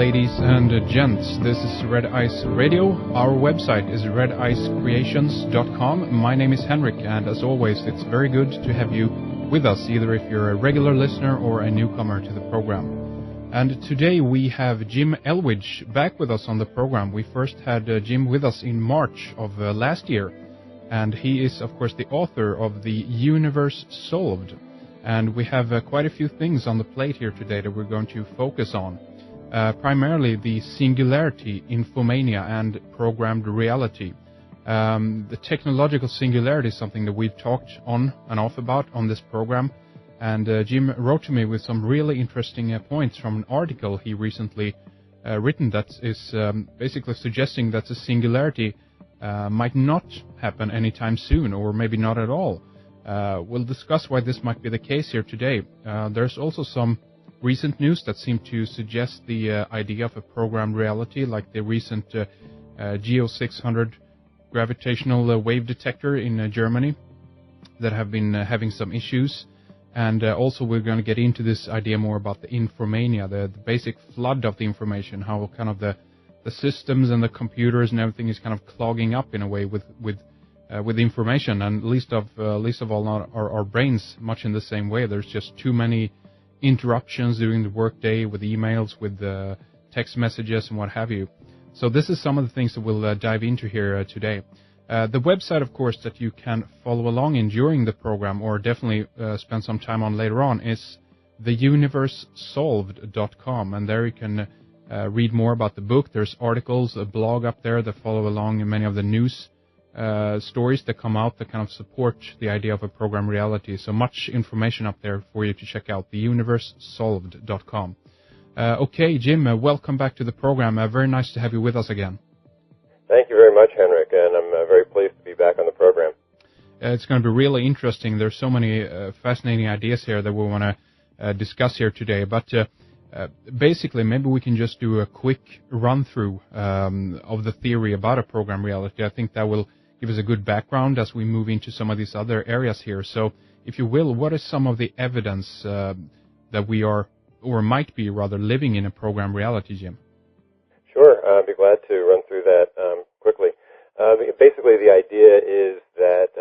ladies and gents. This is Red Ice Radio. Our website is redicecreations.com. My name is Henrik, and as always, it's very good to have you with us, either if you're a regular listener or a newcomer to the program. And today we have Jim Elvidge back with us on the program. We first had Jim with us in March of last year, and he is, of course, the author of The Universe Solved. And we have quite a few things on the plate here today that we're going to focus on. Primarily the singularity, infomania, and programmed reality. The technological singularity is something that we've talked on and off about on this program. And Jim wrote to me with some really interesting points from an article he recently written that is basically suggesting that the singularity might not happen anytime soon, or maybe not at all. We'll discuss why this might be the case here today. There's also some recent news that seem to suggest the idea of a programmed reality, like the recent Geo 600 gravitational wave detector in Germany that have been having some issues. And also we're going to get into this idea more about the infomania, the basic flood of the information, how kind of the systems and the computers and everything is kind of clogging up in a way with information, and least of all not our brains much in the same way. There's just too many interruptions during the workday with emails, with text messages and what have you. So this is some of the things that we'll dive into here today. The website, of course, that you can follow along in during the program, or definitely spend some time on later on, is theuniversesolved.com, and there you can read more about the book. There's articles, a blog up there that follow along in many of the news stories that come out that kind of support the idea of a programmed reality. So much information up there for you to check out, theuniversesolved.com. Okay, Jim, welcome back to the program. Very nice to have you with us again. Thank you very much, Henrik, and I'm very pleased to be back on the program. It's going to be really interesting. There's so many fascinating ideas here that we want to discuss here today. But basically, maybe we can just do a quick run-through of the theory about a programmed reality. I think that will give us a good background as we move into some of these other areas here. So, if you will, what is some of the evidence that we are, or might be rather, living in a programmed reality, Jim? Sure, I'd be glad to run through that quickly. Basically, the idea is that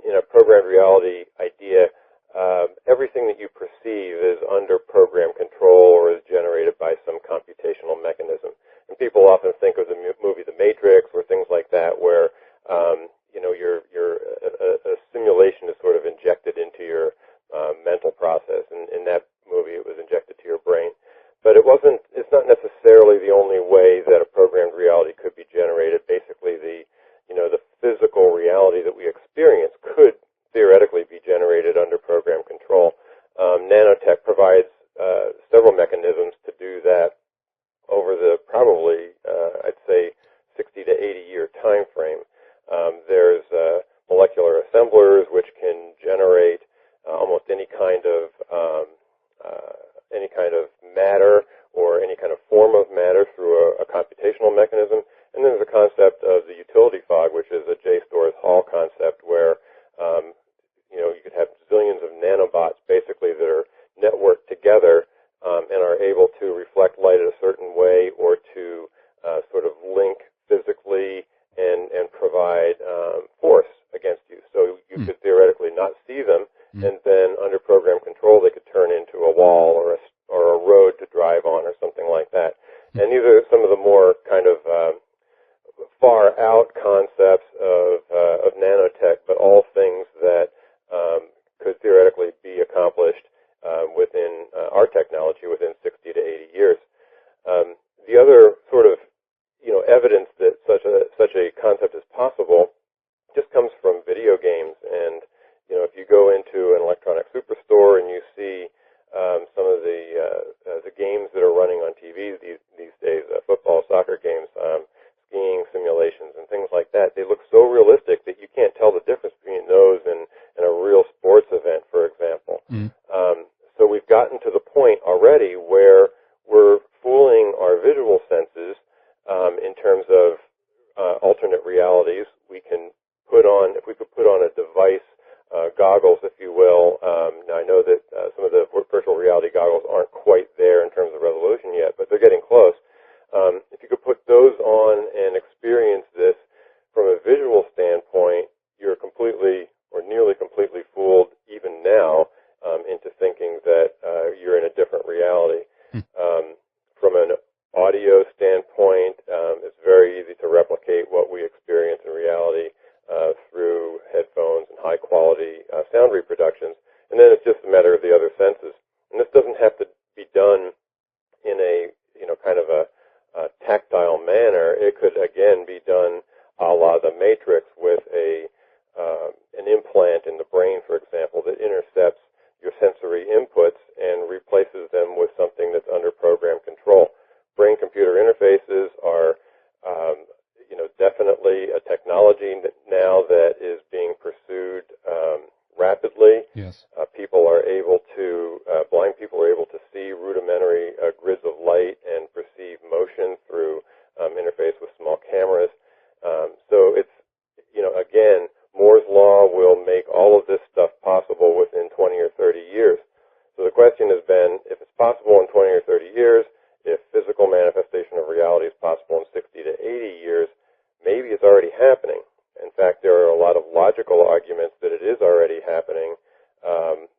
in a programmed reality idea, everything that you perceive is under program control or is generated by some computational mechanism. And people often think of the movie The Matrix or things like that, where a simulation is sort of injected into your mental process. And in that movie, it was injected to your brain. But it's not necessarily the only way that a programmed reality could be generated. Basically, the physical reality that we experience could theoretically be generated under program control. Nanotech provides several mechanisms to do that over the probably, I'd say, 60 to 80 year time frame. There's molecular assemblers which can generate almost any kind of matter or any kind of form of matter through a computational mechanism. And then there's a concept of the utility fog, which is a JSTOR's Hall concept, where you could have zillions of nanobots basically that are networked together and are able to reflect light in a certain way, or to sort of link physically and provide force against you. So you could theoretically not see them, and then under program control they could turn into a wall or a road to drive on or something like that. And these are some of the more kind of far out concepts of nanotech, but all things that could theoretically be accomplished within our technology within 60 to 80 years. The other sort of evidence that such a concept is possible just comes from video games. And if you go into an electronic superstore and you see some of the games that are running on TV these days, football, soccer games, skiing simulations, and things like that, they look so realistic that you can't tell the difference between those and a real sports event, for example. So we've gotten to the point already where we're fooling our visual senses in terms of alternate realities. We can if we could put on a device, goggles, if you will. Now I know that some of the virtual reality goggles aren't quite there in terms of resolution. explosion yet, but they're getting close. If you could put those on and experience this from a visual standpoint, you're completely or nearly completely fooled even now into thinking that you're in a different reality. From an audio standpoint, it's very easy to replicate what we experience in reality through headphones and high-quality sound reproductions. And then it's just a matter of the other senses. And this doesn't have to be done in a, kind of a tactile manner. It could, again, be done a la the Matrix with an implant in the brain, for example, that intercepts your sensory inputs and replaces them with something that's under program control. Brain-computer interfaces are, definitely a technology now that is being pursued rapidly. Yes. Blind people are able to see rudimentary grids of light and perceive motion through interface with small cameras. So it's, again, Moore's Law will make all of this stuff possible within 20 or 30 years. So the question has been, if it's possible in 20 or 30 years, if physical manifestation of reality is possible in 60 to 80 years, maybe it's already happening. In fact, there are a lot of logical arguments that it is already happening.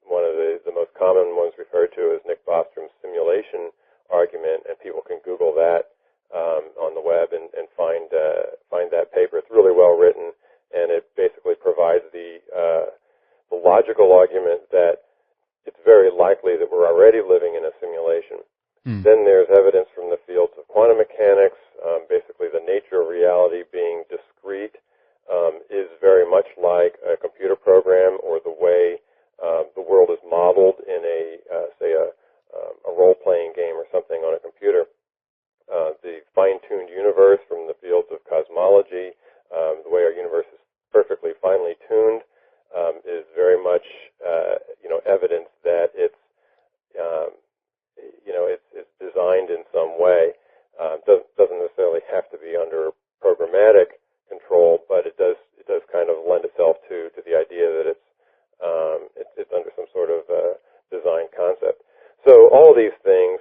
One of the most common ones referred to is Nick Bostrom's simulation argument, and people can Google that on the web and find that paper. It's really well written, and it basically provides the logical argument that it's very likely that we're already living in a simulation. Then there's evidence from the fields of quantum mechanics. Basically, the nature of reality being discrete is very much like a computer program, or the way the world is modeled in say a role-playing game or something on a computer. The fine-tuned universe from the fields of cosmology, the way our universe is perfectly finely tuned, is very much evidence that it's designed in some way. Doesn't necessarily have to be under programmatic control, but it does kind of lend itself to the idea that it's under some sort of design concept. So all of these things,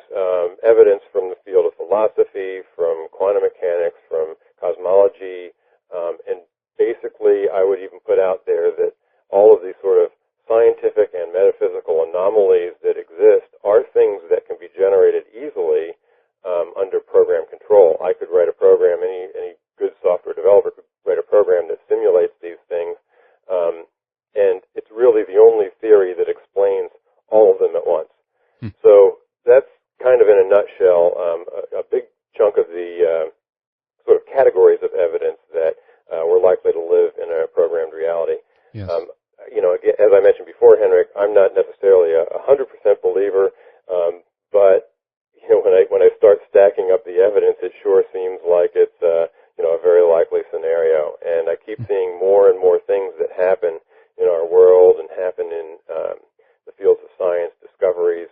evidence from the field of philosophy, from quantum mechanics, from cosmology, and basically I would even put out there that all of these sort of scientific and metaphysical anomalies that exist are things that can be generated easily under program control. I could write a program, any good software developer could write a program that simulates these things, and it's really the only theory that explains all of them at once. So that's kind of in a nutshell a big chunk of the sort of categories of evidence that we're likely to live in a programmed reality. Yes. Again, as I mentioned before, Henrik, I'm not necessarily a 100% believer, but when I start stacking up the evidence, it sure seems like it's a very likely scenario. And I keep seeing more and more things that happen in our world and happen in the fields of science, discoveries.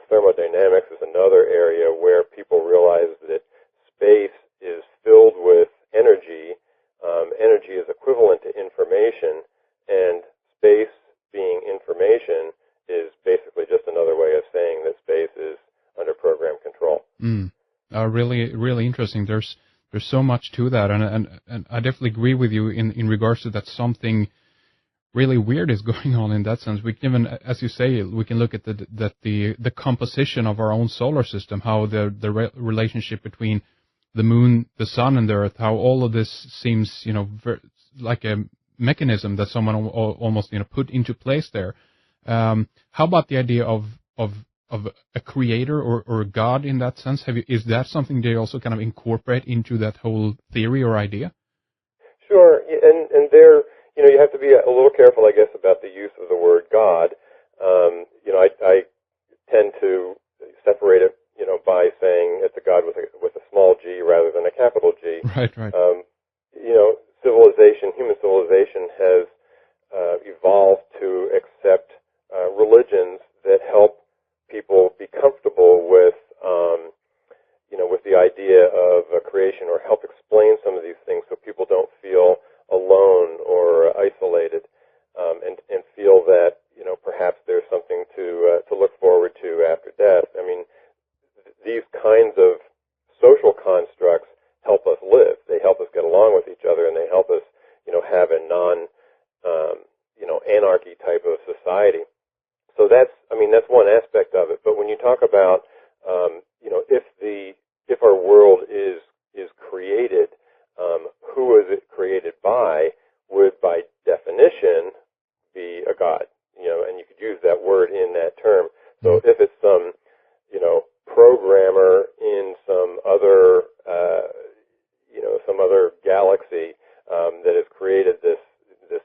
Thermodynamics is another area where people realize that space is filled with energy. Energy is equivalent to information, and space being information is basically just another way of saying that space is under program control. Really, really interesting. There's so much to that, and I definitely agree with you in regards to that. Something really weird is going on in that sense. We can, as you say, we can look at the composition of our own solar system, how the relationship between the moon, the sun, and the earth, how all of this seems, like a mechanism that someone almost, put into place there. How about the idea of a creator or a god in that sense? Is that something they also kind of incorporate into that whole theory or idea? Sure, and there, you have to be a little careful, I guess, about the use of the word God. I tend to separate it, by saying it's a God with a small g rather than a capital G. Right. Human civilization has evolved to accept religions that help people be comfortable with, with the idea of a creation, or help explain some of these things so people don't feel alone or isolated, and feel that, perhaps there's something to look forward to after death. I mean, have a anarchy type of society. So that's one aspect of it. But when you talk about, if our world is created, who is it created by, would by definition be a god, and you could use that word in that term. So if it's some, programmer in some other galaxy that has created this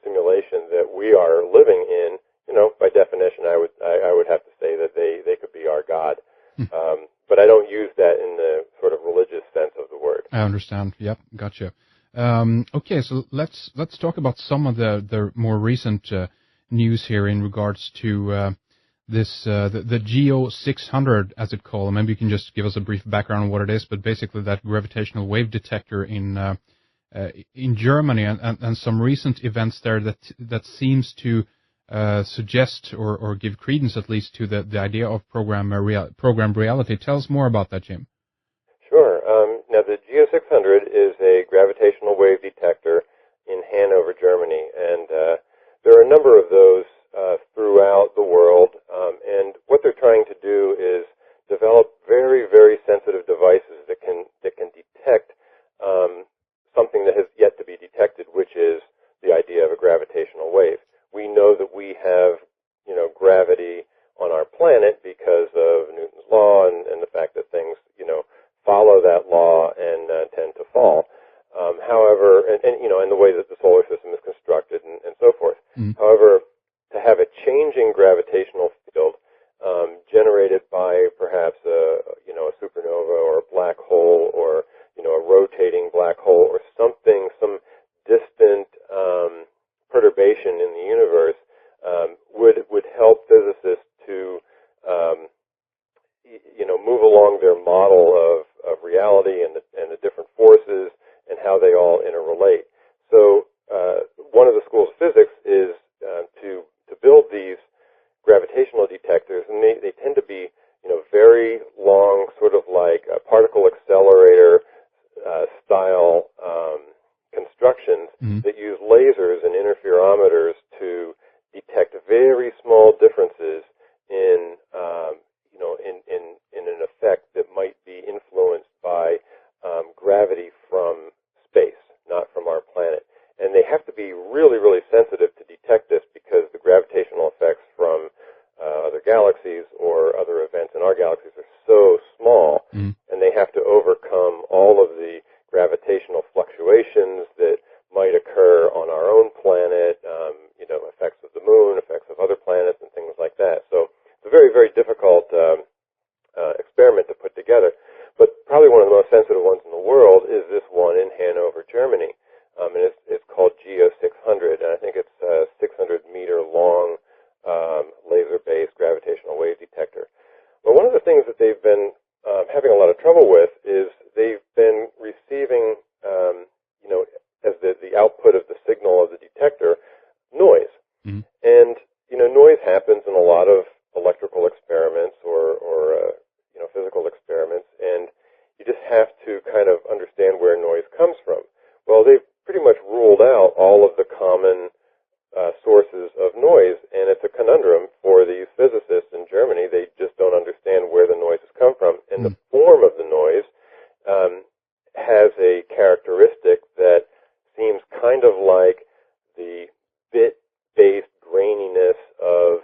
simulation that we are living in, by definition, I would have to say that they could be our god. But I don't use that in the sort of religious sense of the word. I understand. Yep, gotcha. Okay, so let's talk about some of the more recent news here in regards to this the GEO 600, as it's called. Maybe you can just give us a brief background on what it is, but basically that gravitational wave detector in Germany and some recent events there that seems to suggest or give credence at least to the idea of programmed reality. Tell us more about that, Jim. Sure. Now, the GEO 600 is a gravitational wave detector in Hanover, Germany, and there are a number of those throughout the world. And what they're trying to do is develop very, very sensitive devices that can detect something that has yet to be detected, which is the idea of a gravitational wave. We know that we have, gravity on our planet because of Newton's law and the fact that things, follow that law and tend to fall. However, and the way that the solar system is constructed and so forth. However, to have a changing gravitational field generated by perhaps a supernova or a black hole or a rotating black hole or some distant perturbation in the universe would help physicists to move along their model of reality and the different forces and how they all interrelate. So one of the schools of physics is to build these gravitational detectors, and they tend to be very long, sort of like particle accelerator style constructions that use lasers and interferometers to detect very small differences in an effect that might be influenced by gravity from space, not from our planet. And they have to be really, really sensitive to detect this because the gravitational effects from other galaxies or other events in our galaxies are so small, and they have to overcome all of the gravitational fluctuations that might occur on our own planet, effects of the moon, effects of other planets, and things like that. So it's a very, very difficult experiment to put together. But probably one of the most sensitive ones in the world is this one in Hanover, Germany. And it's called GEO 600, and I think it's a 600-meter long laser-based gravitational wave detector. But one of the things that they've been having a lot of trouble with is they've been receiving, as the output of the signal of the detector, noise. And, noise happens in a lot of electrical experiments or physical experiments, and you just have to kind of understand where noise comes from. Well, they've pretty much ruled out all of the common sources of noise, and it's a conundrum for these physicists in Germany. They just don't understand where the noise has come from, and the form of the noise has a characteristic that seems kind of like the bit-based graininess of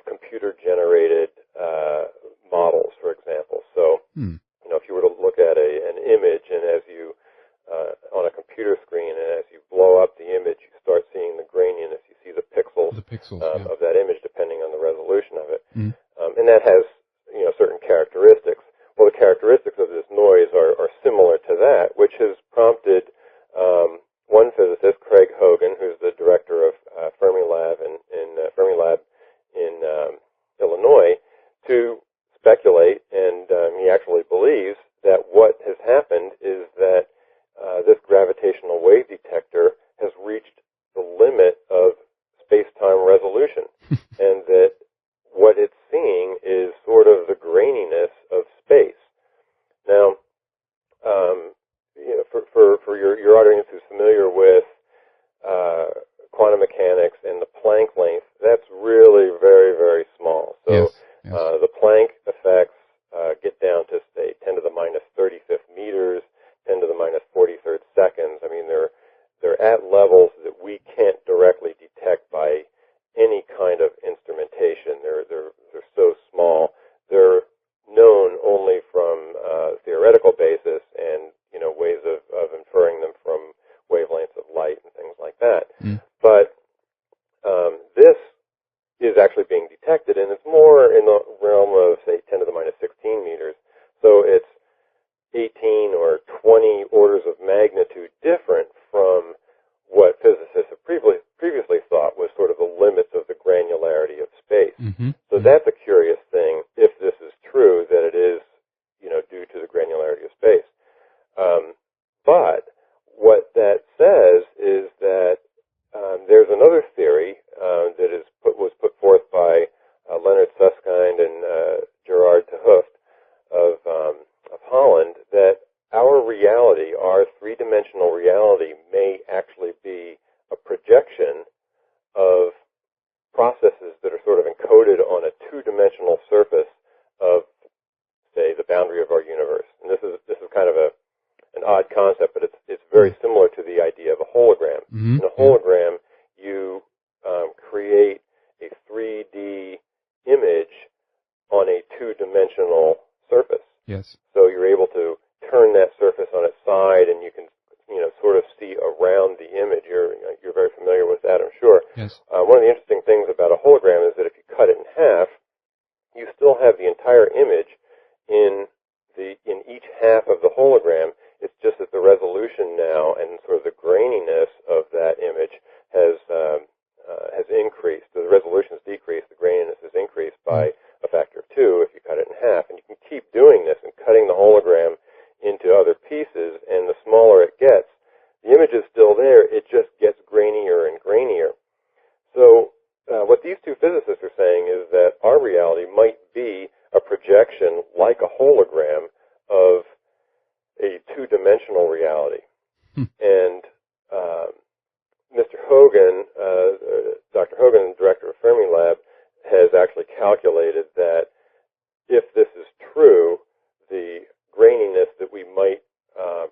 computer-generated models, for example. So, if you were to look at an image, and as you on a computer screen, and as you blow up the image, you start seeing the graininess. You see the pixels of that image, depending on the resolution of it, and that has certain characteristics. Well, the characteristics of this noise are similar to that, which has prompted one physicist, Craig Hogan, who's the director of Fermilab in Illinois, to speculate, and he actually believes that what has happened is that this gravitational wave detector has reached the limit of space-time resolution, and that what it's seeing is sort of the graininess of space. Now, for your audience who's familiar with quantum mechanics and the Planck length, that's really very, very small. So Yes. Yes. the Planck effects get down to, say, 10 to the minus 35th meters, 10 to the minus 43rd seconds. I mean, they're at levels that we can't directly detect by any kind of instrumentation. They're so small. They're known only from theoretical basis and, ways of inferring them from wavelengths of light and things like that. Mm. But this is actually being detected, and it's more in the realm of, say, 10 to the minus 16 meters. So it's 18 or 20 orders of magnitude different from what physicists have previously thought was sort of the limits of the granularity of space. Mm-hmm. So that's a curious thing, if this is true, that it is, due to the granularity of space. But what that says is that there's another theory that was put forth by Leonard Susskind and Gerard de Hooft of Holland, that our reality, our three-dimensional reality, may actually be a projection of processes that are sort of encoded on a two-dimensional surface of, say, the boundary of our universe. And this is kind of an odd concept, but it's very similar to the idea of a hologram. Mm-hmm. In a hologram, you create a 3D image on a two-dimensional surface. Yes. So you're able to turn that surface on its side, and you can, sort of see around the image. You're very familiar with that, I'm sure. Yes. One of the interesting things about a hologram is that if you cut it in half, you still have the entire image in each half of the hologram. It's just that the resolution now and sort of the graininess of that image has increased. So the resolution has decreased, the graininess has increased by a factor of 2 if you cut it in half. And you can keep doing this and cutting the hologram into other pieces, and the smaller it gets, the image is still there, it just gets grainier and grainier. So what these two physicists are saying is that our reality might be a projection, like a hologram, of a two-dimensional reality. And Mr. Hogan, Dr. Hogan, director of Fermilab, has actually calculated that if this is true, the graininess that we might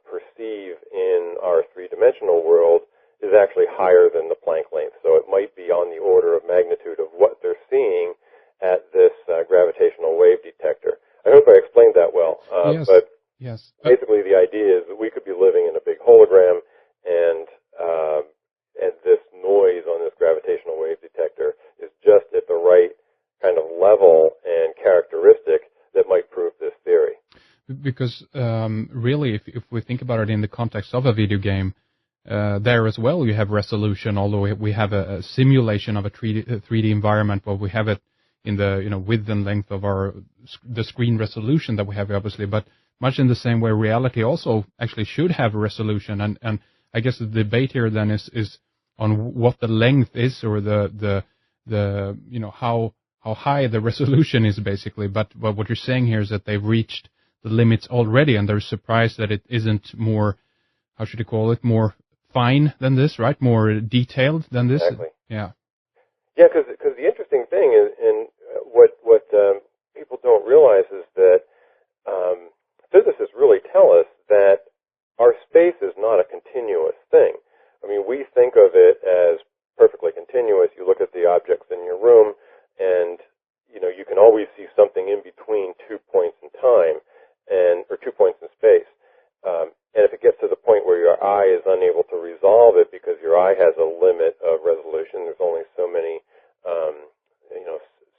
perceive in our three-dimensional world is actually higher than the Planck length. So it might be on the order of magnitude of what they're seeing at this gravitational wave detector. I hope I explained that well. Yes. But Yes. basically the idea is that we could be living in a big hologram, and this noise on this gravitational wave detector is just at the right kind of level and characteristic that might prove this theory. Because really, if we think about it in the context of a video game, there as well you have resolution, although we have a simulation of a 3D environment, but we have it in the width and length of the screen resolution that we have, obviously. But much in the same way, reality also actually should have a resolution, and I guess the debate here then is on what the length is, or the how high the resolution is, basically. But what you're saying here is that they've reached the limits already, and they're surprised that it isn't more, how should you call it, more fine than this, right? More detailed than this. Exactly. Yeah. Yeah, because the interesting thing is, and what people don't realize is that physicists really tell us that our space is not a continuous thing. I mean, we think of it as perfectly continuous. You look at the objects in your room, and you can always see something in between 2 points in time, or 2 points in space. And if it gets to the point where your eye is unable to resolve it because your eye has a limit of resolution, there's only so many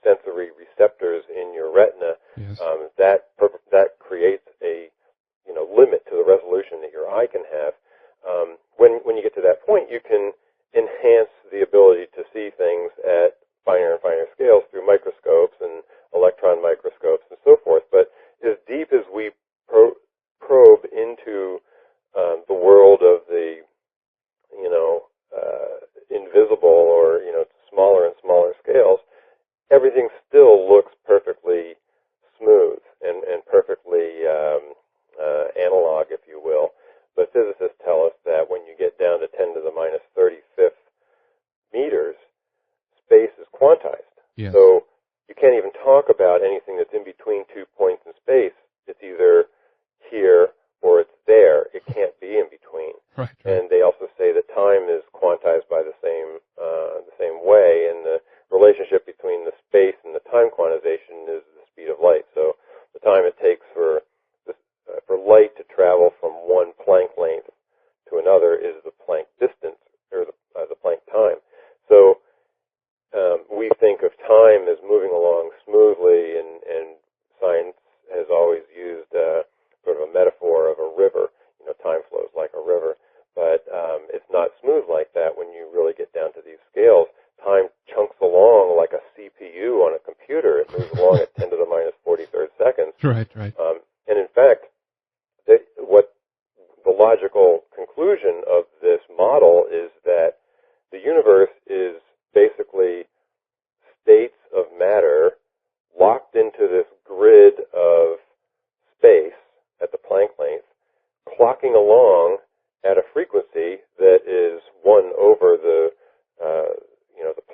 sensory receptors in your retina. Yes. That creates a limit to the resolution that your eye can have. When you get to that point, you can enhance the ability to see things at finer and finer scales through microscopes and electron microscopes and so forth. But as deep as we probe into the world of the invisible, or smaller and smaller scales, everything still looks perfectly smooth and perfectly analog, if you will. But physicists tell us that when you get down quantized. Yes. So you can't even talk about anything that's in between 2 points in space. It's either here or it's there. It can't be in between. Right. And they also say that time is quantized by the same way, and the relationship between the space and the time quantization is the speed of light. So the time it takes for light to travel from one Planck length to another is the Planck distance, or the Planck time. So we think of time as moving along smoothly, and science has always used sort of a metaphor of a river. Time flows like a river, but it's not smooth like that when you really get down to these scales. Time chunks along like a CPU on a computer. It moves along at 10 to the minus 43rd seconds. Right. And in fact, what the logical conclusion of this model is that the universe is basically states of matter locked into this grid of space at the Planck length, clocking along at a frequency that is 1 over the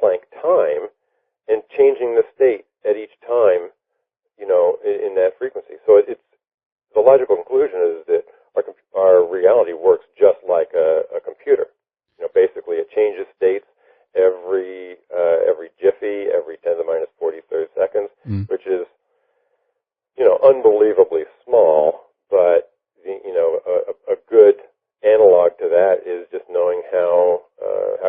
Planck time, and changing the state at each time, in that frequency. So it's the logical conclusion is that our reality works just like a computer. Basically it changes states every jiffy, every 10 to the minus 43rd seconds, which is unbelievably small, but a good analog to that is just knowing how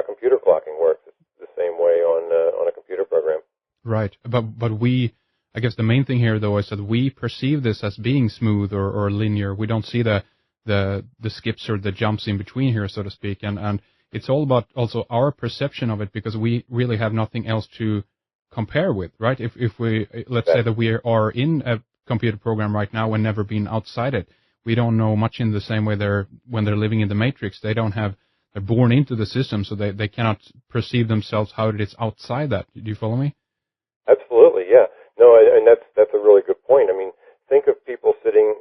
computer clocking works. It's the same way on a computer program. Right, but I guess the main thing here though is that we perceive this as being smooth or linear. We don't see the skips or the jumps in between here, so to speak, and it's all about also our perception of it, because we really have nothing else to compare with, right? If we let's say that we are in a computer program right now and never been outside it, we don't know much in the same way when they're living in the matrix. They're born into the system, so they cannot perceive themselves how it is outside that. Do you follow me? Absolutely, yeah. No, and that's a really good point. I mean, think of people sitting,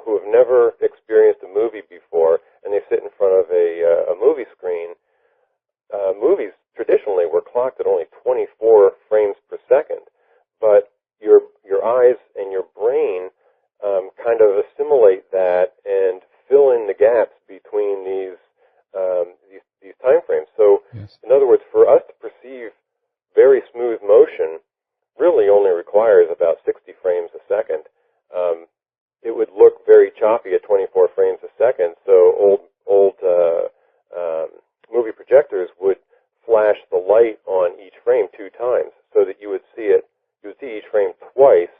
who have never experienced a movie before, and they sit in front of a movie screen. Movies traditionally were clocked at only 24 frames per second, but your eyes and your brain kind of assimilate that and fill in the gaps between these time frames. So, yes. In other words, for us to perceive very smooth motion really only requires about 60 frames a second. It would look very choppy at 24 frames a second, so old movie projectors would flash the light on each frame 2 times, so that you would see each frame twice,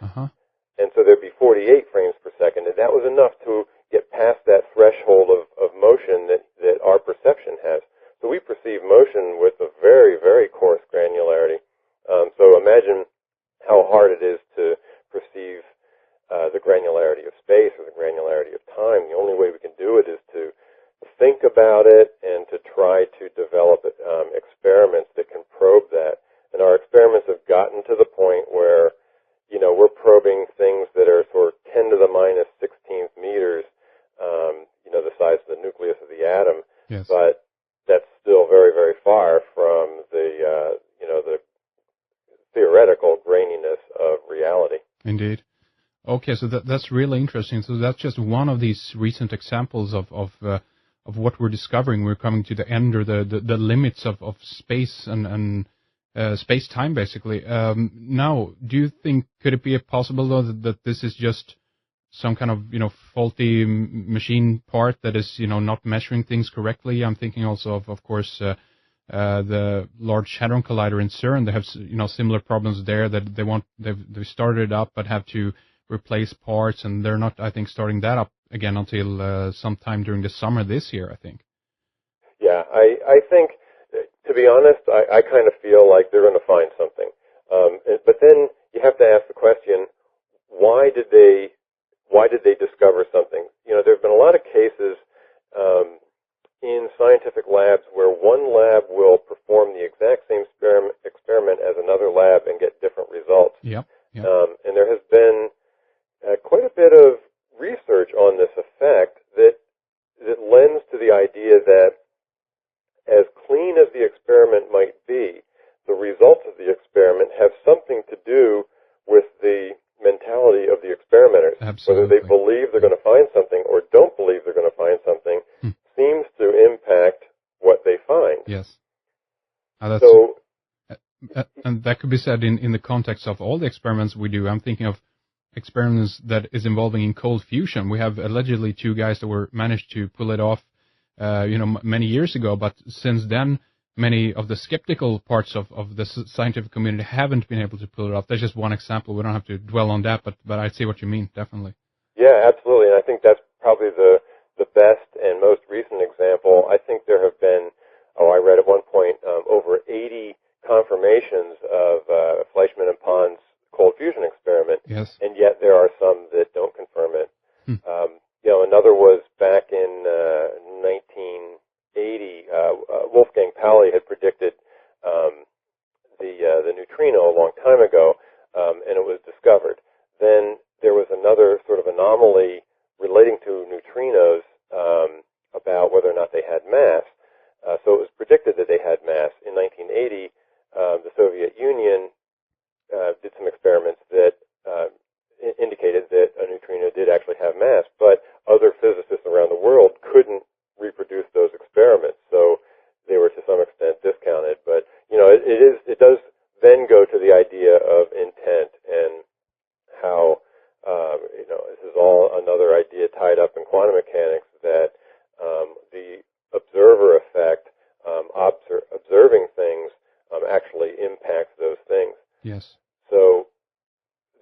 and so there'd be 48 frames per second, and that was enough to get past that threshold of motion that our perception has. So we perceive motion with a very, very coarse granularity. So imagine how hard it is to perceive the granularity of space or the granularity of time. The only way we can do it is to think about it and to try to develop experiments that can probe that. And our experiments have gotten to the point where, we're probing things that are sort of 10 to the minus 16th meters, the size of the nucleus of the atom. Yes. But that's still very, very far from the theoretical graininess of reality. Indeed. Okay, so that's really interesting. So that's just one of these recent examples of what we're discovering. We're coming to the end or the limits of space and space-time, basically. Now, do you think, could it be possible though that this is just some kind of faulty machine part that is not measuring things correctly? I'm thinking also of course the Large Hadron Collider in CERN. They have similar problems there, that they started it up but have to replace parts, and they're not, I think, starting that up again until sometime during the summer this year, I think. Yeah, I think, to be honest, I kind of feel like they're going to find something. But then you have to ask the question, why did they discover something? There have been a lot of cases in scientific labs where one lab will perform the exact same experiment as another lab and get different results. Yep. And there has been quite a bit of research on this effect that lends to the idea that as clean as the experiment might be, the results of the experiment have something to do with the mentality of the experimenters. Absolutely. Whether they believe they're going to find something or don't believe they're going to find something seems to impact what they find. Yes. That's so, and that could be said in the context of all the experiments we do. I'm thinking of experiments that is involving in cold fusion. We have allegedly 2 guys that were managed to pull it off, many years ago, but since then, many of the skeptical parts of the scientific community haven't been able to pull it off. That's just one example. We don't have to dwell on that, but I see what you mean, definitely. Yeah, absolutely, and I think that's probably the best and most recent example. I think there have been, I read at one point, over 80 confirmations of Fleischmann and Pond's cold fusion experiment, yes. And yet there are some that don't confirm it. Another was back in 1980. Wolfgang Pauli had predicted the neutrino a long time ago, and it was discovered. Then there was another sort of anomaly relating to neutrinos about whether or not they had mass. So it was predicted that they had mass. In 1980, the Soviet Union did some experiments that indicated that a neutrino did actually have mass, but other physicists around the world couldn't reproduce those experiments, so they were to some extent discounted. But it does then go to the idea of intent and how this is all another idea tied up in quantum mechanics, that the observer effect, observing things, actually impacts those things. Yes. So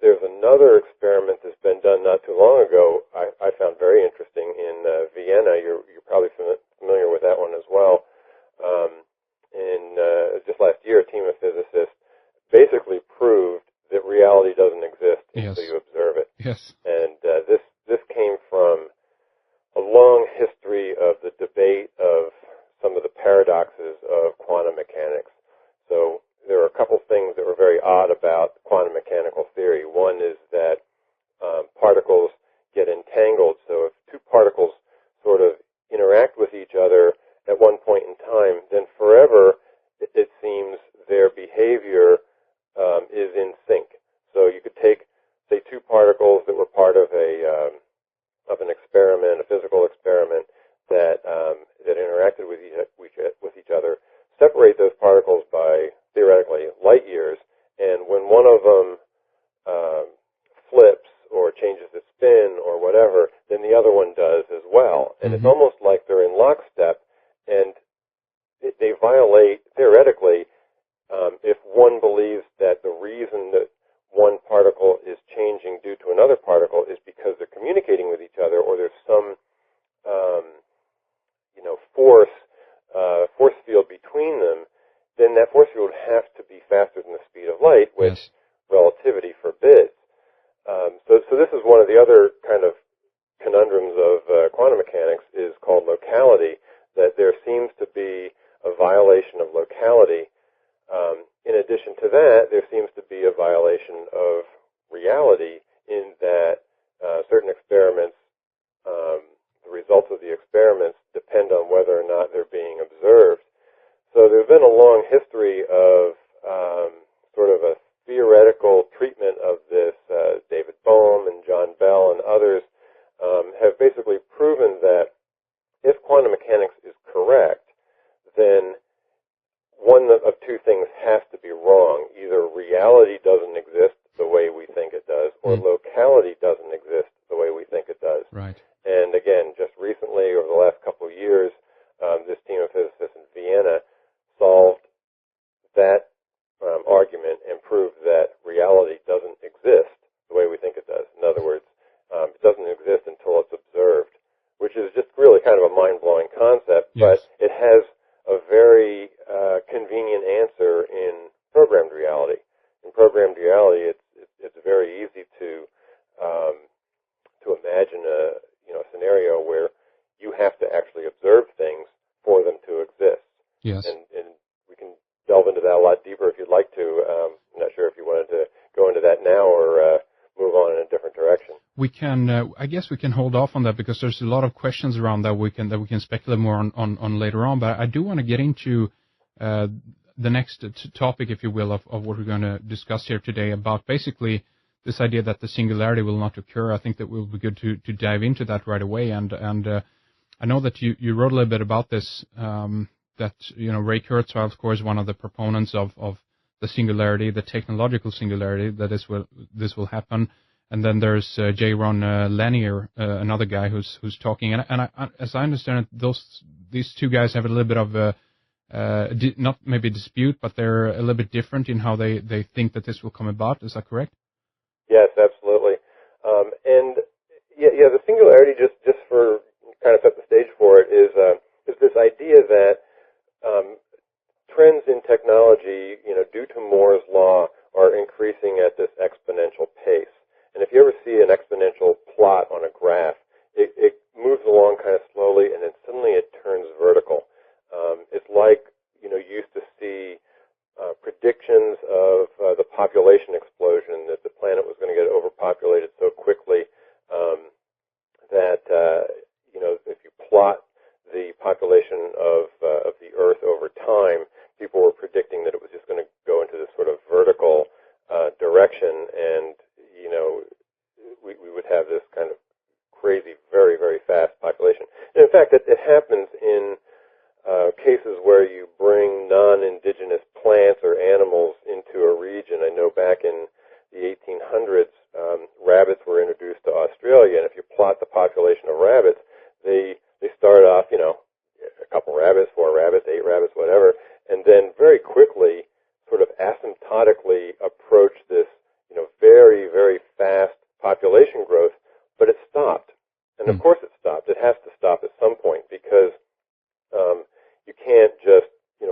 there's another experiment that's been done not too long ago. I found very interesting in Vienna. You're probably familiar with that one as well. Just last year, a team of physicists basically proved that reality doesn't exist until you observe it. Yes. And this came from a long history of the debate of some of the paradoxes of quantum mechanics. So there are a couple things that were very odd about quantum mechanical theory. One is that particles get entangled. So if 2 particles sort of interact with each other at one point in time, then forever it seems their behavior is in sync. So you could take, say, 2 particles that were part of an experiment, a physical experiment that interacted with each other, separate those particles by theoretically light years, and when one of them flips or changes its spin or whatever, then the other one does as well. And it's almost like they're in lockstep, and they violate, theoretically, if one believes that the reason that one particle is changing due to another particle is because they're communicating with each other, or there's some force field between them, then that force field would have to be faster than the speed of light, which relativity forbids. So this is one of the other kind of conundrums of quantum mechanics, is called locality, that there seems to be a violation of locality. In addition to that, there seems to be a violation of reality in that certain experiments, the results of the experiments depend on whether or not they're being observed. So there's been a long history of sort of a theoretical treatment of this. David Bohm and John Bell and others have basically proven that if quantum mechanics is correct, then one of 2 things has to be wrong. Either reality doesn't exist the way we think it does, or locality doesn't exist the way we think it does. Right. And again, just recently, over the last couple of years, this team of physicists in Vienna solved that argument and proved that reality doesn't exist the way we think it does. In other words, it doesn't exist until it's observed, which is just really kind of a mind-blowing concept, but it has a very convenient answer in programmed reality. In programmed reality, it's very easy to imagine a scenario where you have to actually observe things for them to exist. Yes. And we can delve into that a lot deeper if you'd like to. I'm not sure if you wanted to go into that now or move on in a different direction. We can, I guess we can hold off on that because there's a lot of questions around that we can speculate more on later on. But I do want to get into the the next topic, if you will, of what we're going to discuss here today about basically this idea that the singularity will not occur. I think that will be good to dive into that right away. And I know that you wrote a little bit about this, that, Ray Kurzweil, of course, one of the proponents of the singularity, the technological singularity, that this will happen. And then there's J. Ron Lanier, another guy who's talking. And as I understand it, these two guys have a little bit of not maybe dispute, but they're a little bit different in how they think that this will come about. Is that correct? Yes, absolutely. And the singularity, just for kind of set the stage for it, is this idea that trends in technology, due to Moore's law, are increasing at this exponential pace. And if you ever see an exponential plot on a graph, it moves along kind of slowly, and then suddenly it turns vertical. It's like, you used to see predictions of the population explosion, that the planet was going to get overpopulated so quickly that, if you plot the population of the Earth over time, people were predicting that it was just going to go into this sort of vertical direction, and, we would have this kind of crazy, very, very fast population. And in fact, it happens in cases where you bring non-indigenous plants or animals into a region. I know back in the 1800s, rabbits were introduced to Australia, and if you plot the population of rabbits, they start off, a couple rabbits, 4 rabbits, 8 rabbits, whatever, and then very quickly sort of asymptotically approach this, very, very fast population growth, but it stopped. And of course it stopped. It has to stop at some point, because you can't just,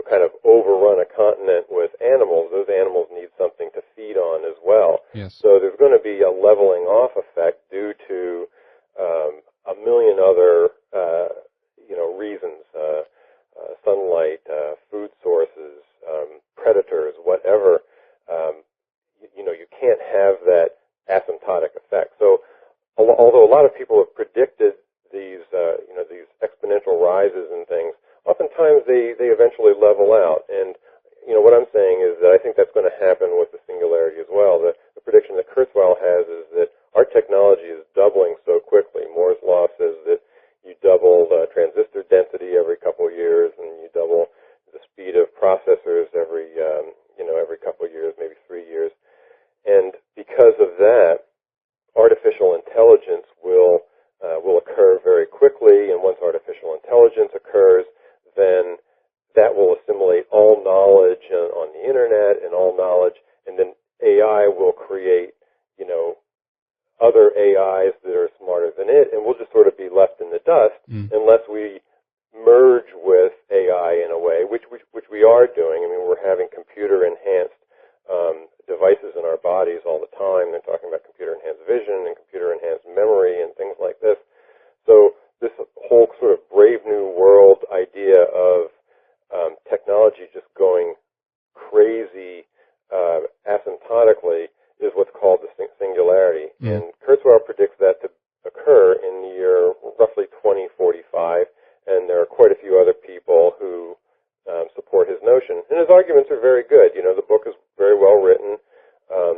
kind of overrun a continent with animals. Those animals need something to feed on as well. Yes. So there's going to be a leveling off effect due to a million other, reasons, sunlight, food sources, predators, whatever. You can't have that asymptotic effect. So although a lot of people have predicted these, these exponential rises and things, oftentimes they eventually level out. And, what I'm saying is that I think that's going to happen with the singularity as well. The prediction that Kurzweil has is that our technology is doubling so quickly. Moore's law says that you double the transistor density every couple of years, and you double the speed of processors every couple of years, maybe 3 years. And because of that, artificial intelligence will occur very quickly, and once artificial intelligence occurs, then that will assimilate all knowledge on the internet and all knowledge, and then AI will create, other AIs that are smarter than it, and we'll just sort of be left in the dust unless we merge with AI in a way, which we are doing. I mean, we're having computer-enhanced devices in our bodies all the time. They're talking about computer-enhanced vision and computer-enhanced memory and things like this. So this whole sort of brave new world idea of technology just going crazy asymptotically is what's called the singularity. And Kurzweil predicts that to occur in the year roughly 2045, and there are quite a few other people who support his notion. And his arguments are very good. The book is very well written.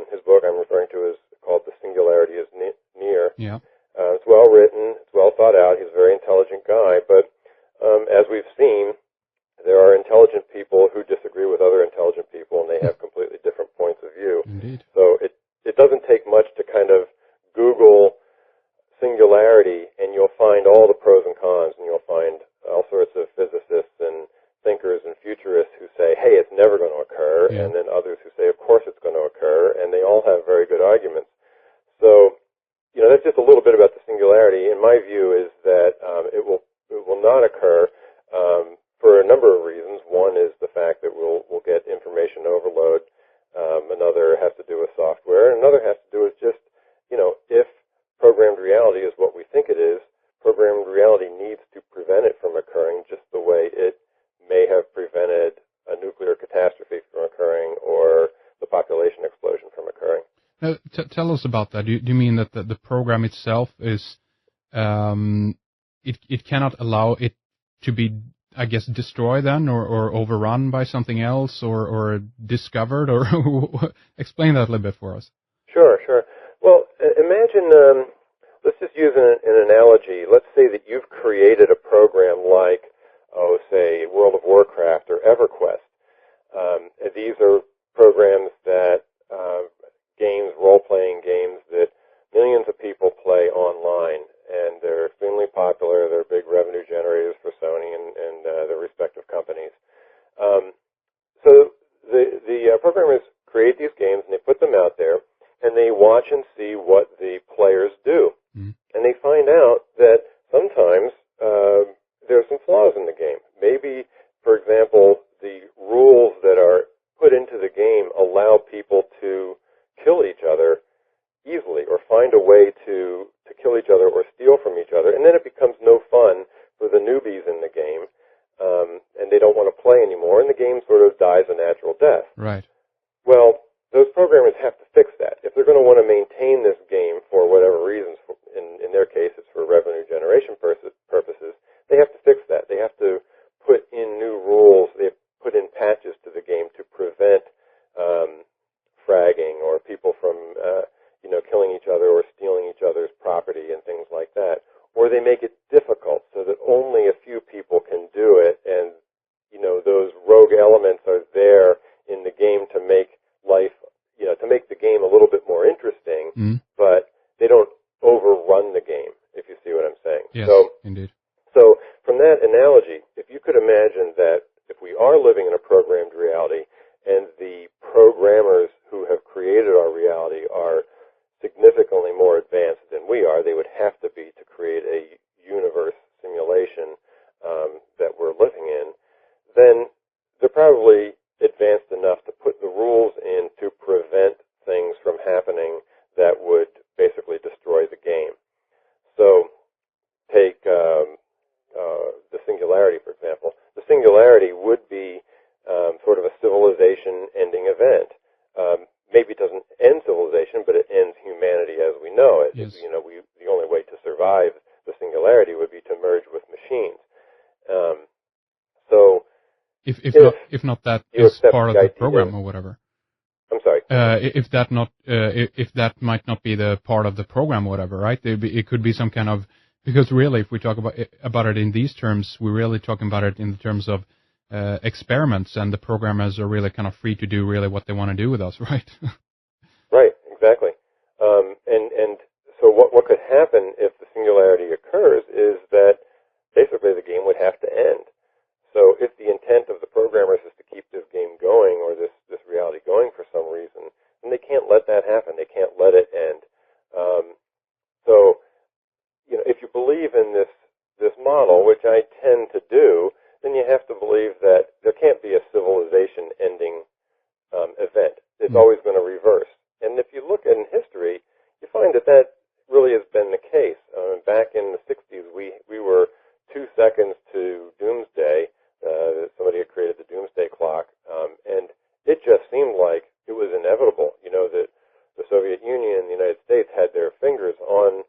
His book I'm referring to is called The Singularity is Near. Yeah. It's well written. It's well thought out. He's a very intelligent guy. But as we've seen, there are intelligent people who disagree with other intelligent people, and they have completely different points of view. Indeed. So it doesn't take much to kind of Google singularity, and you'll find all the pros and cons, and you'll find all sorts of physicists and thinkers and futurists who say, hey, it's never going to occur, and then others who say, of course it's going to occur, and they all have very good arguments. So, that's just a little bit about the singularity. In my view, is that it will not occur for a number of reasons. One is the fact that we'll get information overload. Another has to do with software. Another has to do with just, if programmed reality is what we think it is, programmed reality needs to prevent it from occurring just the way it may have prevented a nuclear catastrophe from occurring or the population explosion from occurring. Now, tell us about that. Do you mean that the program itself is, it cannot allow it to be I guess, destroyed then, or overrun by something else, or discovered, or explain that a little bit for us. Sure. Well, imagine, let's just use an analogy. Let's say that you've created a program like, say, World of Warcraft or EverQuest. These are programs that, role-playing games that millions of people play online, and they're extremely popular. They're big revenue generators for Sony and their respective companies. So the programmers create these games, and they put them out there, and they watch and see what the players do. Mm. And they find out that sometimes there are some flaws in the game. Maybe, for example, the rules that are put into the game allow people to kill each other easily, or find a way to kill each other or steal from each other, and then it becomes no fun for the newbies in the game, and they don't want to play anymore, and the game sort of dies a natural death. Right. Well, those programmers have to fix that. If they're going to want to maintain this game for whatever reasons, in their case it's for revenue generation purposes, they have to fix that. They have to put in new rules. They have to put in patches to the game to prevent fragging or people from killing each other or stealing each other's property and things like that. Or they make it difficult so that only a few people can do it, and those rogue elements are there in the game to make life, to make the game a little bit more interesting, but they don't overrun the game, if you see what I'm saying. Yes, indeed. So from that analogy, if you could imagine that if we are living in a programmed reality and the programmers who have created our reality are significantly more advanced than we are, they would have to be to create a universe simulation that we're living in, then they're probably advanced enough to put the rules in to prevent things from happening that would basically destroy the game. So take the singularity, for example. The singularity would be sort of a civilization-ending event. Maybe it doesn't end civilization, but it ends humanity as we know it. Yes. The only way to survive the singularity would be to merge with machines. So if not that is part of the program or whatever. I'm sorry. If that might not be the part of the program or whatever, right? It could be some kind of, because really, if we talk about it in these terms, we're really talking about it in the terms of experiments, and the programmers are really kind of free to do really what they want to do with us, right? Right, exactly. And so what could happen if the singularity occurs is that basically the game would have to end. So if the intent of the programmers is to keep this game going, or this reality going for some reason, then they can't let that happen. They can't let it end. So if you believe in this model, which I tend to do, then you have to believe that there can't be a civilization-ending event. It's always going to reverse. And if you look in history, you find that really has been the case. Back in the 60s, we were 2 seconds to doomsday. Somebody had created the doomsday clock, and it just seemed like it was inevitable. That the Soviet Union and the United States had their fingers on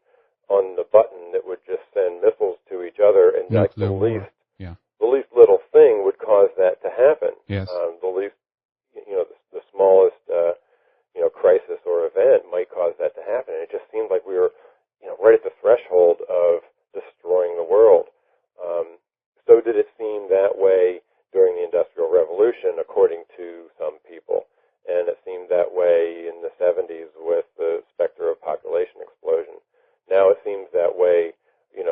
the button that would just send missiles to each other, and like the least little thing would cause that to happen. Yes. The least, the smallest, crisis or event might cause that to happen. And it just seemed like we were, right at the threshold of destroying the world. So did it seem that way during the Industrial Revolution, according to some people. And it seemed that way in the 70s with the specter of population explosion. Now it seems that way,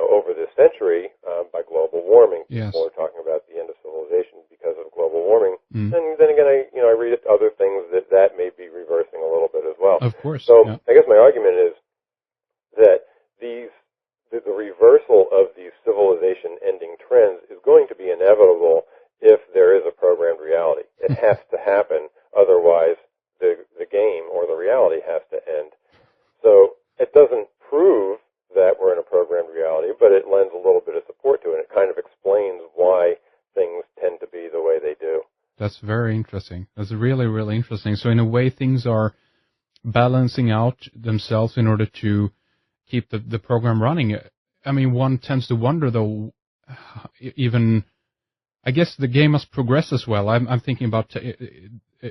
over this century by global warming. Yes. People are talking about the end of civilization because of global warming. Mm. And then again, I read other things that may be reversing a little bit as well. Of course. So yeah. I guess my argument is that the reversal of these civilization-ending trends is going to be inevitable if there is a programmed reality. It has to happen, otherwise the game or the reality has to end. So it doesn't prove that we're in a programmed reality, but it lends a little bit of support to it, and it kind of explains why things tend to be the way they do. That's very interesting. That's really, really interesting. So in a way, things are balancing out themselves in order to keep the program running. I mean, one tends to wonder, though, even I guess the game must progress as well. I'm thinking about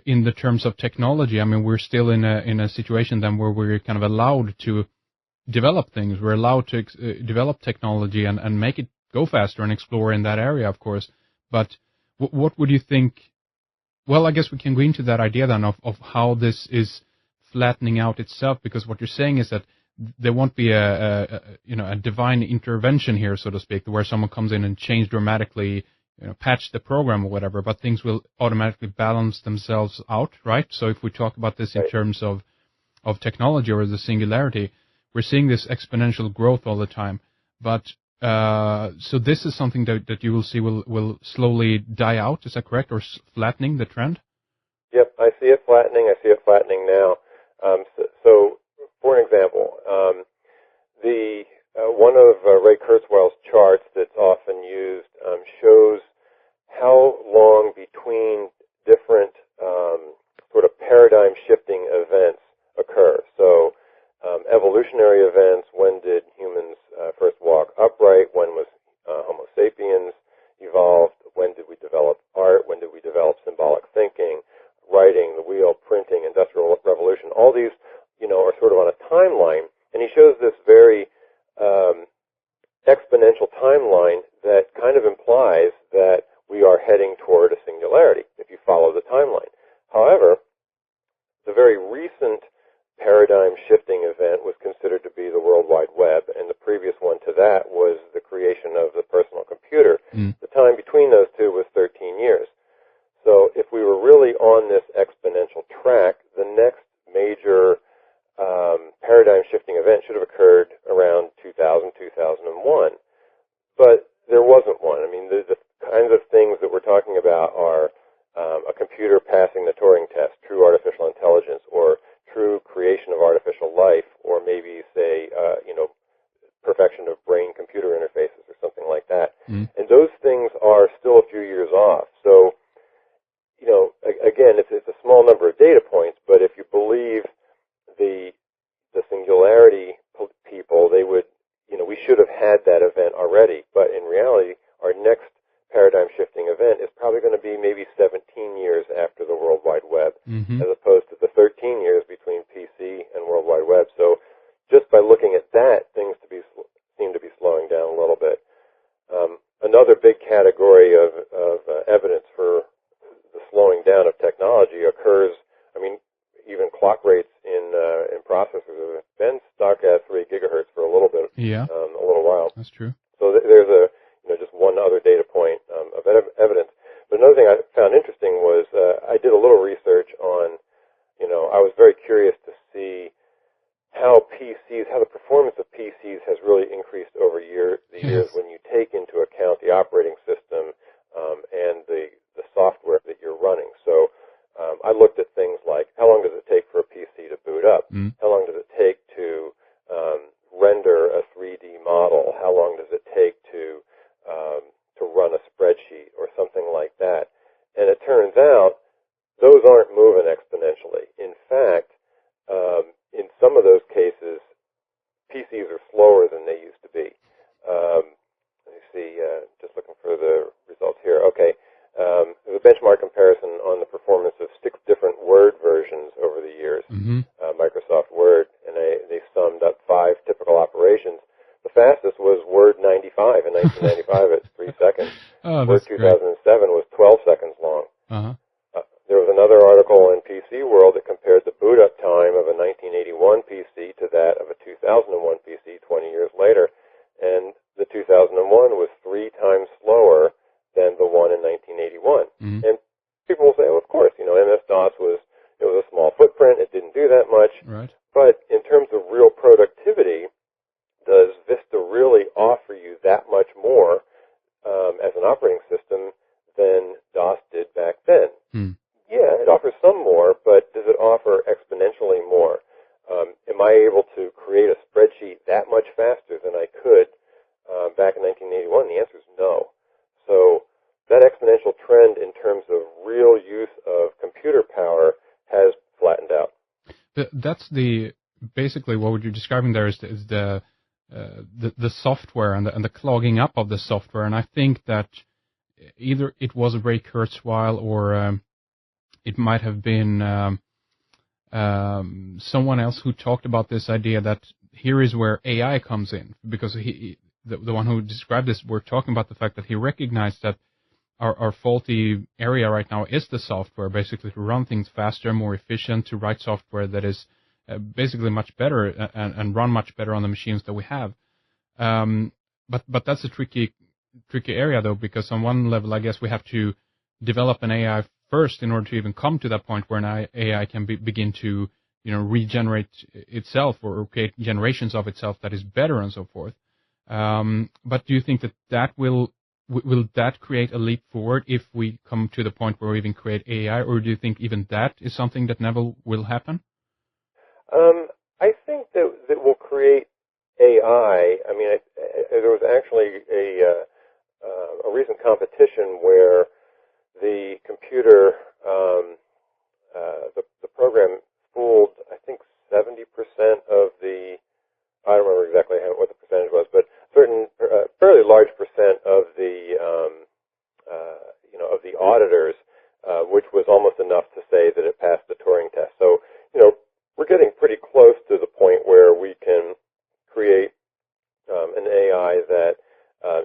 in the terms of technology. I mean, we're still in a situation then where we're kind of allowed to develop things. We're allowed to develop technology and make it go faster and explore in that area, of course. But what would you think? Well, I guess we can go into that idea then of how this is flattening out itself, because what you're saying is that there won't be a divine intervention here, so to speak, where someone comes in and change dramatically, patch the program or whatever, but things will automatically balance themselves out, right? So if we talk about this in terms of technology or the singularity, we're seeing this exponential growth all the time. But so this is something that you will see will slowly die out. Is that correct, or flattening the trend? Yep, I see it flattening. I see it flattening now. So for an example, the one of Ray Kurzweil's charts that's often used shows how long between different sort of paradigm shifting events occur. So evolutionary events, when did humans first walk upright? When was Homo sapiens evolved? When did we develop art? When did we develop symbolic thinking, writing, the wheel, printing, industrial revolution? All these, are sort of on a timeline. And he shows this very exponential timeline that kind of implies that we are heading toward a singularity, if you follow the timeline. However, the very recent paradigm shifting event was considered to be the World Wide Web, and the previous one to that was the creation of the personal computer. The time between those two was 13 years. So if we were really on this exponential track, the next major paradigm shifting event should have occurred around 2000, 2001. But there wasn't one. I mean, the kinds of things that we're talking about are a computer passing the Turing test, true artificial intelligence, or true creation of artificial life, or maybe, say, perfection of brain-computer interfaces or something like that. And those things are still a few years off. So, again, it's a small number of data points, but if you believe the singularity people, they would, we should have had that event already. But in reality, our next paradigm shifting event is probably going to be maybe 17 years after the World Wide Web, as opposed to the 13 years between PC and World Wide Web. So just by looking at that, things seem to be slowing down a little bit. Another big category of evidence for the slowing down of technology occurs, even clock rates in processors have been stuck at 3 gigahertz for a little bit, a little while. That's true. So there's just one other data point of evidence. But another thing I found interesting was I did a little research on, I was very curious to see how the performance of PCs has really increased over the years when you take into account the operating system and the software that you're running. So I looked at things like how long does it take for a PC to boot up? How long does it take to render a 3D model? How long does it take to run a spreadsheet or something like that? And it turns out those aren't moving exponentially. In fact, in some of those cases, PCs are slower than they used to be. Let me see, just looking for the results here. Okay, there's a benchmark comparison on the performance of 6 different Word versions over the years, Microsoft Word, and they summed up 5 typical operations. The fastest was Word 95 in 1995 at 3 seconds. Word 2007 was 12 seconds long. There was another article in PC World that compared the boot up time of a 1981 PC to that of a 2001 PC 20 years later, and the 2001 was 3 times slower than the one in 1981. And people will say, well, of course, MS-DOS was a small footprint, it didn't do that much. Right. But in terms of real productivity, does Vista really offer you that much more as an operating system than DOS did back then? Yeah, it offers some more, but does it offer exponentially more? Am I able to create a spreadsheet that much faster than I could back in 1981? The answer is no. So that exponential trend in terms of real use of computer power has flattened out. That's basically what you're describing there is the software and the clogging up of the software, and I think that either it was Ray Kurzweil or it might have been someone else who talked about this idea that here is where AI comes in, because the one who described this, we're talking about the fact that he recognized that our faulty area right now is the software, basically to run things faster, more efficient, to write software that is basically much better and run much better on the machines that we have. But that's a tricky area, though, because on one level, I guess we have to develop an AI first in order to even come to that point where an AI can begin to, regenerate itself or create generations of itself that is better and so forth. But do you think that will that create a leap forward if we come to the point where we even create AI, or do you think even that is something that never will happen? I think that will create AI. I mean, there was actually a recent competition where the computer, the program fooled, I think, 70% of the, I don't remember exactly what the percentage was, but certain fairly large percent of the of the auditors, which was almost enough to say that it passed the Turing test. So we're getting pretty close to the point where we can create an AI that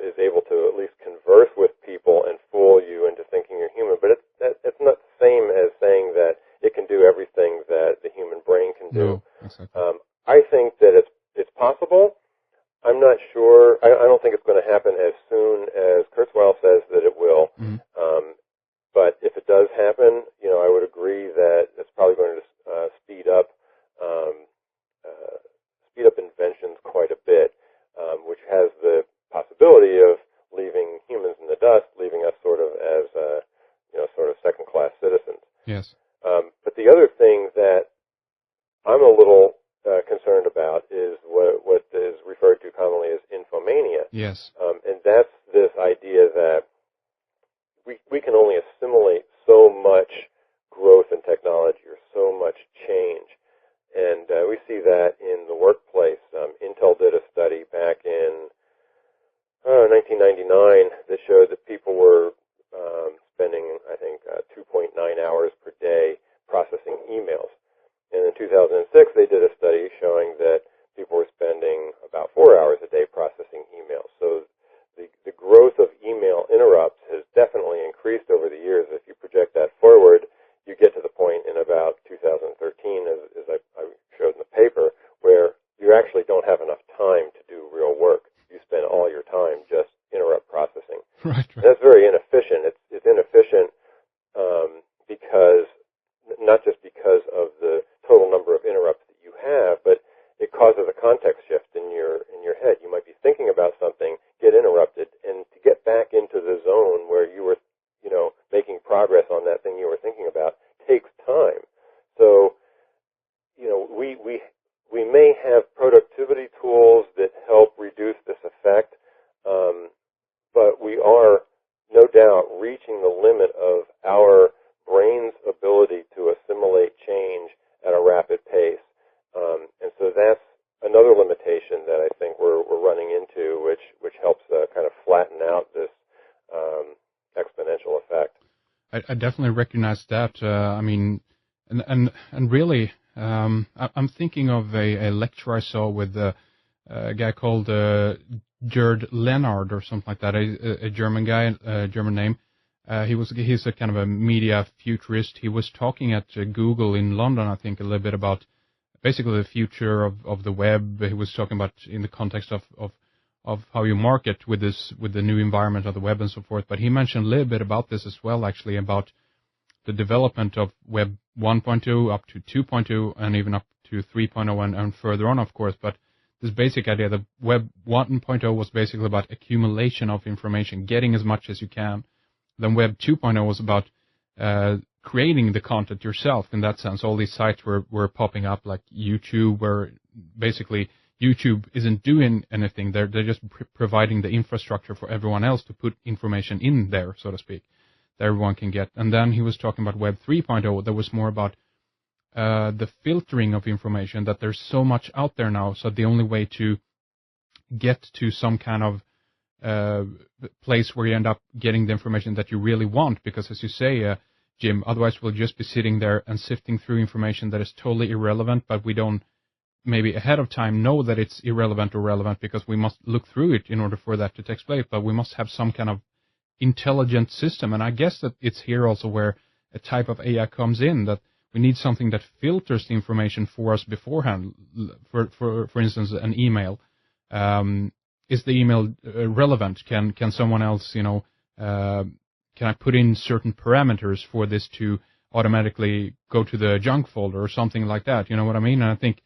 is able to at least converse with people and fool you into thinking you're human. But it's not the same as saying that it can do everything that the human brain can do. No, exactly. I think that it's possible. I'm not sure. I don't think it's going to happen as soon as Kurzweil says that it will. Mm-hmm. But if it does happen, I would agree that it's probably going to speed up inventions quite a bit, which has the possibility of leaving humans in the dust, leaving us sort of as sort of second-class citizens. Yes. But the other thing that I'm a little concerned about is what is referred to commonly as infomania. Yes. And that's this idea that we can only assimilate so much growth in technology or so much change. And we see that in the workplace. Intel did a study back in 1999 that showed that people were spending, I think, 2.9 hours per day processing emails. And in 2006, they did a study showing that people were spending about 4 hours a day processing emails. So the growth of email interrupts has definitely increased over the years. If you project that forward, you get to the point in about 2013, as I showed in the paper, where you actually don't have enough time to do real work. You spend all your time just interrupt processing. Right. That's very inefficient. It's inefficient because not just because of the total number of interrupts that you have, but it causes a context shift in your head. You might be thinking about something, get interrupted, and to get back into the zone where you were, making progress on that thing you were thinking about takes time. So, we may have productivity tools that help reduce this effect, but we are no doubt reaching the limit of our brain's ability to assimilate change at a rapid pace. And so that's another limitation that I think we're running into, which helps kind of flatten out this exponential effect. I definitely recognize that. I mean, and really, I'm thinking of a lecture I saw with a guy called Gerd Leonard or something like that, a German guy, German name. He's a kind of a media futurist. He was talking at Google in London, I think, a little bit about basically the future of the web. He was talking about in the context of how you market with the new environment of the web and so forth. But he mentioned a little bit about this as well, actually, about the development of Web 1.0 up to 2.0 and even up to 3.0 and further on, of course. But this basic idea that Web 1.0 was basically about accumulation of information, getting as much as you can. Then Web 2.0 was about creating the content yourself. In that sense, all these sites were popping up like YouTube, where basically YouTube isn't doing anything. They're just providing the infrastructure for everyone else to put information in there, so to speak, that everyone can get. And then he was talking about Web 3.0 that was more about the filtering of information, that there's so much out there now, so the only way to get to some kind of place where you end up getting the information that you really want. Because as you say, Jim, otherwise we'll just be sitting there and sifting through information that is totally irrelevant, but we don't maybe ahead of time know that it's irrelevant or relevant because we must look through it in order for that to take place. But we must have some kind of intelligent system. And I guess that it's here also where a type of AI comes in, that we need something that filters the information for us beforehand. For instance, an email. Is the email relevant? Can someone else, can I put in certain parameters for this to automatically go to the junk folder or something like that? You know what I mean? And I think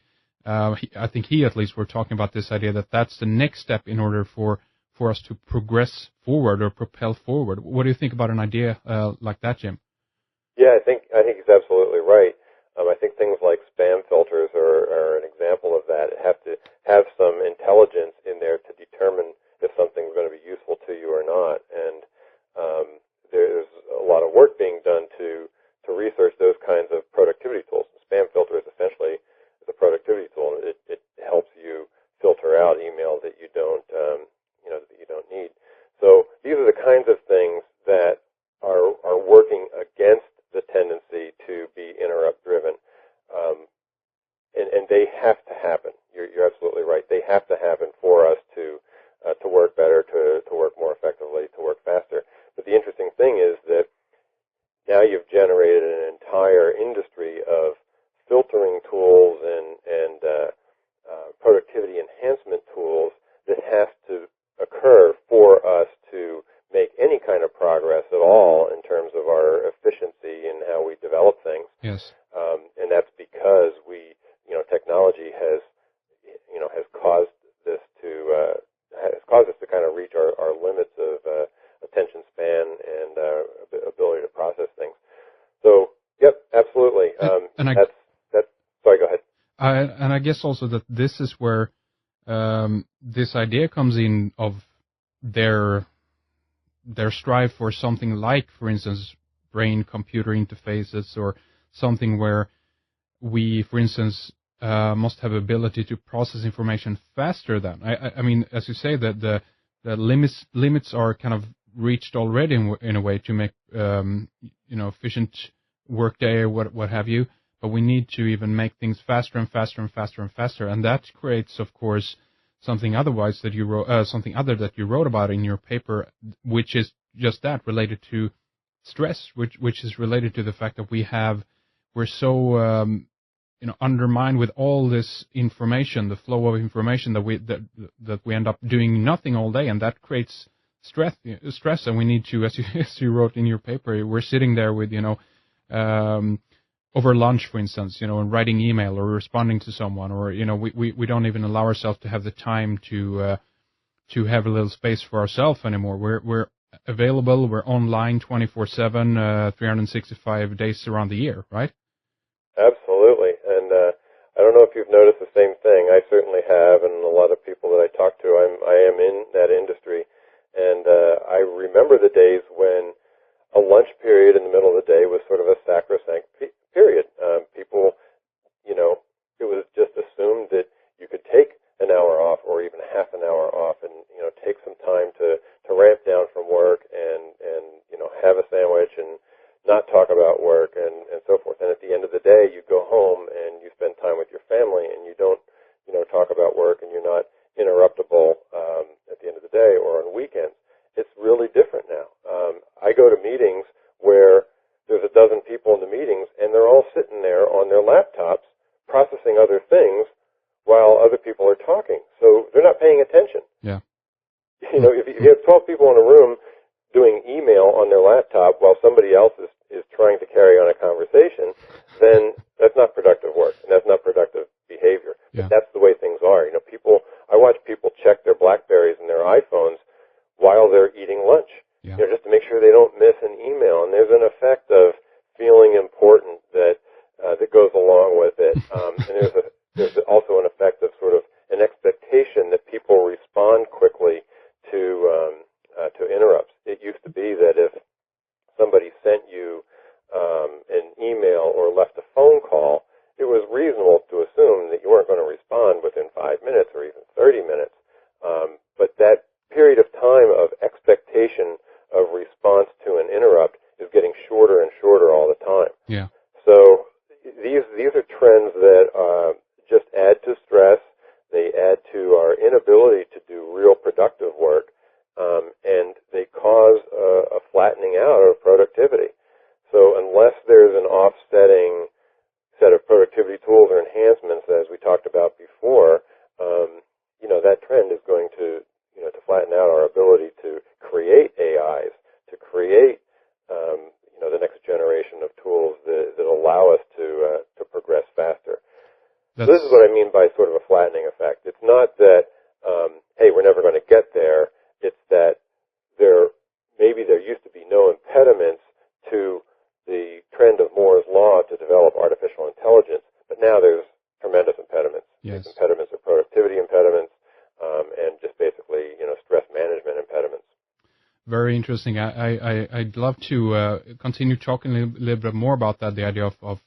he at least were talking about this idea that that's the next step in order for us to progress forward or propel forward. What do you think about an idea like that, Jim? Yeah, I think he's absolutely right. I think things like spam filters are an example of that. It have to have some intelligence in there to determine if something's going to be useful to you or not. And there's a lot of work being done to research those kinds of productivity tools. Spam filter is essentially a productivity tool. It helps you filter out email that you don't that you don't need. So these are the kinds of things that are working against the tendency to be interrupt driven, and they have to happen. You're absolutely right. They have to happen for us to work better, to work more effectively, to work faster. But the interesting thing is that now you've generated an entire industry of filtering tools and productivity enhancement tools that have to occur for us to make any kind of progress at all in terms of our efficiency in how we develop things. Yes. And that's because technology has caused us to kind of reach our limits of attention span and ability to process things. So, yep, absolutely. Sorry, go ahead. And I guess also that this is where this idea comes in of their strive for something like, for instance, brain-computer interfaces, or something where we, for instance, must have ability to process information faster than. I mean, as you say, that the limits are kind of reached already in a way to make efficient workday or what have you. But we need to even make things faster and faster and faster and faster, and that creates, of course, something otherwise that you wrote, something other that you wrote about in your paper, which is just that, related to stress, which is related to the fact that we're so undermined with all this information, the flow of information that we end up doing nothing all day, and that creates stress, and we need to, as you wrote in your paper, we're sitting there with over lunch, for instance, and writing email or responding to someone, or we don't even allow ourselves to have the time to have a little space for ourselves anymore. We're available, we're online 24/7, 365 days around the year, right? Absolutely, and I don't know if you've noticed the same thing. I certainly have, and a lot of people that I talk to, I am in that industry, and I remember the days when a lunch period in the middle of the day was sort of a sacrosanct period. People, it was just assumed that you could take an hour off or even half an hour off and, take some time to ramp down from work and have a sandwich and not talk about work and so forth. And at the end of the day, you go home and you spend time with your family and you don't, talk about work, and you're not interruptible at the end of the day or on weekends. It's really different now. I go to meetings where there's a dozen people in the meetings, and they're all sitting there on their laptops processing other things while other people are talking. So they're not paying attention. Yeah. If you have 12 people in a room doing email on their laptop while somebody else is trying to carry on a conversation, then that's not productive work, and that's not productive behavior. Yeah. But that's the way things are. I watch people check their BlackBerries and their iPhones while they're eating lunch, Yeah. Just to make sure they don't miss an email. And there's an effect of feeling important that goes along with it. And there's also an effect of sort of an expectation that people respond quickly to interrupts. It used to be that if somebody sent you an email or left a phone call, it was reasonable to assume that you weren't going to respond within 5 minutes or even 30 minutes. But that period of time all the time. Yeah. So these are trends that just add to stress. They add to our inability to do real productive work, and they cause a flattening out of productivity. So unless there's an offsetting set of productivity tools or enhancements, as we talked about before, that trend is going to flatten out our ability to create AIs, to create the next generation of tools that allow us to progress faster. So this is what I mean by sort of a flattening effect. It's not that, hey, we're never going to get there. It's that maybe there used to be no impediments to the trend of Moore's law to develop artificial intelligence, but now there's tremendous impediments. Yes. These impediments are productivity impediments, and just basically, stress management impediments. Very interesting. I'd love to continue talking a little bit more about that. The idea of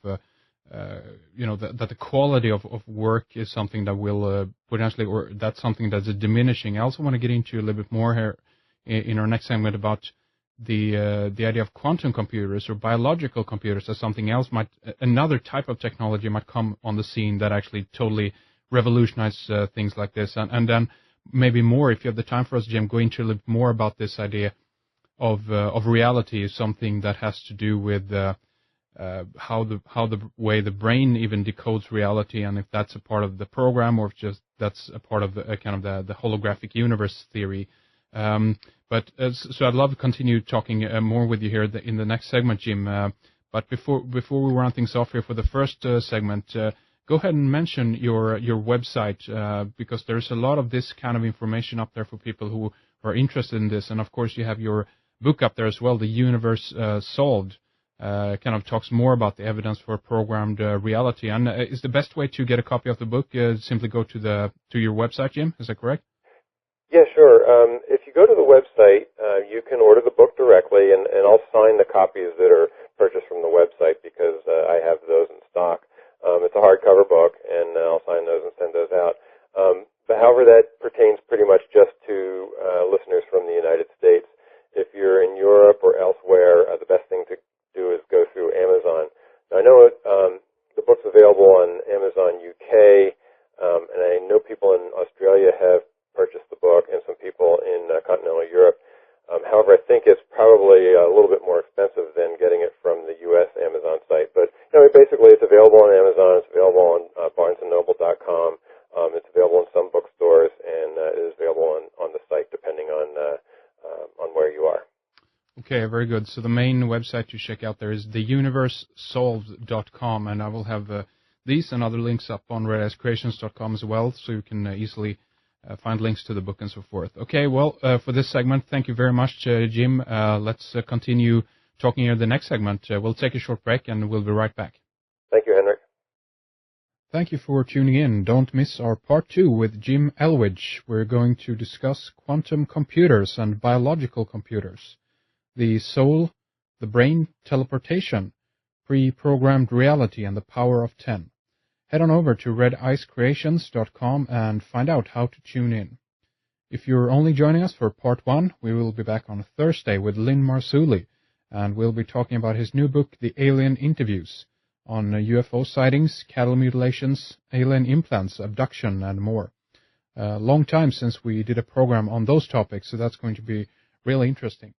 that the quality of work is something that will potentially, or that's something that's diminishing. I also want to get into a little bit more here in our next segment about the idea of quantum computers or biological computers as something else another type of technology might come on the scene that actually totally revolutionize things like this. And then maybe more, if you have the time for us, Jim, go into a little bit more about this idea of reality, something that has to do with how the way the brain even decodes reality, and if that's a part of the program or if just that's a part of the the holographic universe theory. So I'd love to continue talking more with you here in the next segment, Jim. But before we round things off here for the first segment, go ahead and mention your website, because there's a lot of this kind of information up there for people who are interested in this. And of course, you have your book up there as well, The Universe Solved. Kind of talks more about the evidence for programmed reality. And is the best way to get a copy of the book simply go to your website, Jim? Is that correct? Yeah, sure. If you go to the website, you can order the book directly, and I'll sign the copies that are purchased from the website because I have those in stock. It's a hardcover book, and I'll sign those and send those out. But however, that pertains pretty much just to listeners from the United States. If you're in Europe or elsewhere, the best thing to do is go through Amazon. Now, I know the book's available on Amazon UK, and I know people in Australia have purchased the book, and some people in continental Europe. However, I think it's probably a little bit more expensive than getting it from the U.S. Amazon site. But basically, it's available on Amazon. It's available on BarnesandNoble.com. It's available in some bookstores, and it is available on the site depending on where you are. Okay, very good. So the main website to check out there is theuniversesolved.com, and I will have these and other links up on redicecreations.com as well, so you can easily find links to the book and so forth. Okay, well, for this segment, thank you very much, Jim. Let's continue talking here in the next segment. We'll take a short break, and we'll be right back. Thank you, Henrik. Thank you for tuning in. Don't miss our part 2 with Jim Elvidge. We're going to discuss quantum computers and biological computers, the soul, the brain, teleportation, pre-programmed reality, and the power of 10. Head on over to redicecreations.com and find out how to tune in. If you're only joining us for part 1, we will be back on Thursday with Lynn Marzulli, and we'll be talking about his new book, The Alien Interviews, on UFO sightings, cattle mutilations, alien implants, abduction, and more. Long time since we did a program on those topics, so that's going to be really interesting.